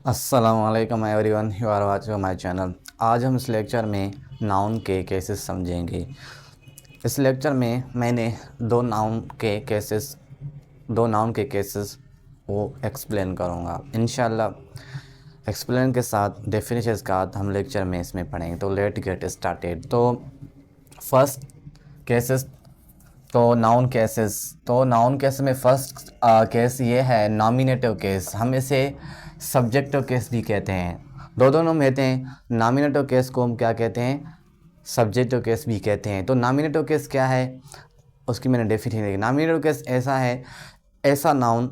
अस्सलामुअलैकुम everyone, you are watching my channel. आज हम इस लेक्चर में नाउन के केसेस समझेंगे। इस लेक्चर में मैंने दो नाउन के केसेस वो एक्सप्लेन करूँगा। इंशाल्लाह एक्सप्लेन के साथ डेफिनेशन के साथ हम लेक्चर में इसमें पढ़ेंगे। तो लेट गेट स्टार्टेड। तो फर्स्ट केसेस, तो नाउन केस में फर्स्ट केस ये है नॉमिनेटिव केस। हम इसे सब्जेक्टिव केस भी कहते हैं। दोनों में कहते हैं। नॉमिनेटिव केस को हम क्या कहते हैं? सब्जेक्टिव केस भी कहते हैं। तो नॉमिनेटिव केस क्या है उसकी मैंने डेफिनेशन दी। नॉमिनेटिव केस ऐसा नाउन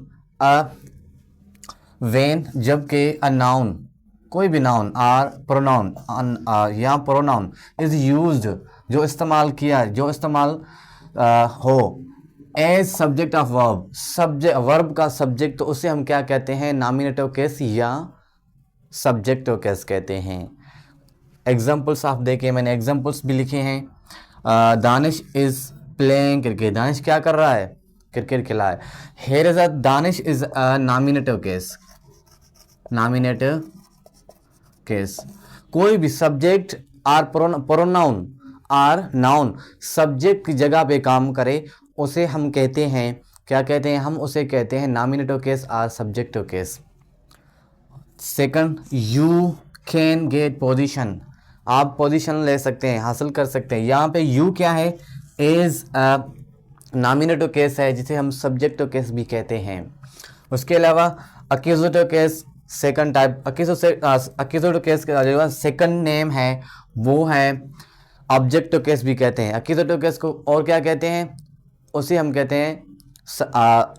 वेन जबकि अ नाउन, कोई भी नाउन आर प्रोनाउन या प्रोनाउन इज़ यूज्ड, जो इस्तेमाल हो एज सब्जेक्ट ऑफ वर्ब का सब्जेक्ट, तो उसे हम क्या कहते हैं? नॉमिनेटिव केस या सब्जेक्टिव केस कहते हैं। एग्जाम्पल्स आप देखिए, मैंने एग्जाम्पल्स भी लिखे हैं। Danish is playing cricket. Danish क्या कर रहा है? क्रिकेट खेला है। Here is Danish is a nominative case. कोई भी subject or pronoun or noun subject की जगह पे काम करे उसे हम कहते हैं, क्या कहते हैं? हम उसे कहते हैं nominative case or subjective case. Second, you can get position. आप पोजीशन ले सकते हैं, हासिल कर सकते हैं। यहाँ पे यू क्या है? इज नॉमिनेटिव केस है, जिसे हम सब्जेक्टिव केस भी कहते हैं। उसके अलावा accusative case, second type accusative case का जो सेकंड नेम है वो है ऑब्जेक्टिव केस भी कहते हैं। अक्यूजेटिव केस को और क्या कहते हैं? उसे हम कहते हैं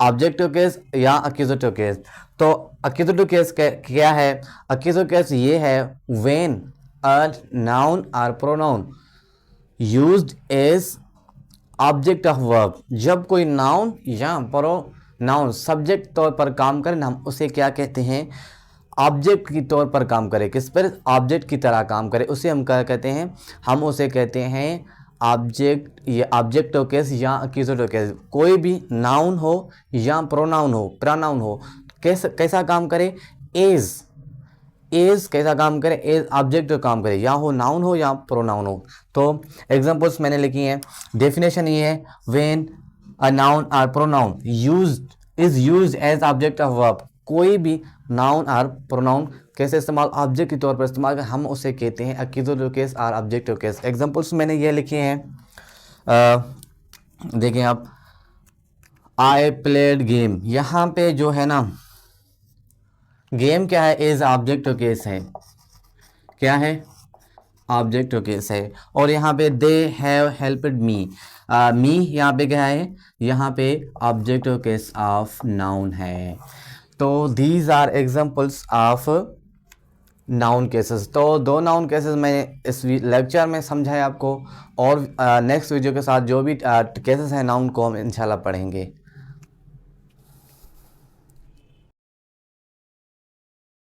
ऑब्जेक्टिव केस या अक्यूजेटिव केस। तो अक्यूजेटिव केस क्या है? अक्यूजेटिव केस ये है व्हेन अ नाउन और pronoun used as object of verb. जब कोई नाउन या प्रोनाउन सब्जेक्ट तौर पर काम करे, हम उसे क्या कहते हैं? ऑब्जेक्ट की तौर पर काम करे। किस पर? ऑब्जेक्ट की तरह काम करे, उसे हम क्या कहते हैं? हम उसे कहते हैं ऑब्जेक्टिव केस या अक्यूजेटिव केस। कोई भी नाउन हो या प्रोनाउन हो कैसा काम करे? एज कैसा काम करे? एज ऑब्जेक्टिव काम करे, या हो नाउन हो या प्रोनाउन हो। तो एग्जांपल्स मैंने लिखी हैं। डेफिनेशन ये है, व्हेन अ नाउन और pronoun is used as object of verb. कोई भी नाउन और प्रोनाउन कैसे इस्तेमाल? ऑब्जेक्ट के तौर पर इस्तेमाल कर, हम उसे कहते हैं अक्यूजेटिव केस और ऑब्जेक्टिव केस। एग्जांपल्स मैंने ये लिखे हैं। देखें आप, आई प्लेड गेम। यहाँ पे जो है ना, गेम क्या है? एज ऑब्जेक्टिव केस है। क्या है? ऑब्जेक्टिव केस है। और यहाँ पे दे हैव हेल्प्ड मी, मी यहाँ पे क्या है? यहाँ पे ऑब्जेक्टिव केस ऑफ नाउन है। तो these are examples of noun cases. तो दो नाउन केसेस मैंने इस लेक्चर में समझाया आपको, और नेक्स्ट वीडियो के साथ जो भी केसेस हैं नाउन को हम इंशाल्लाह पढ़ेंगे।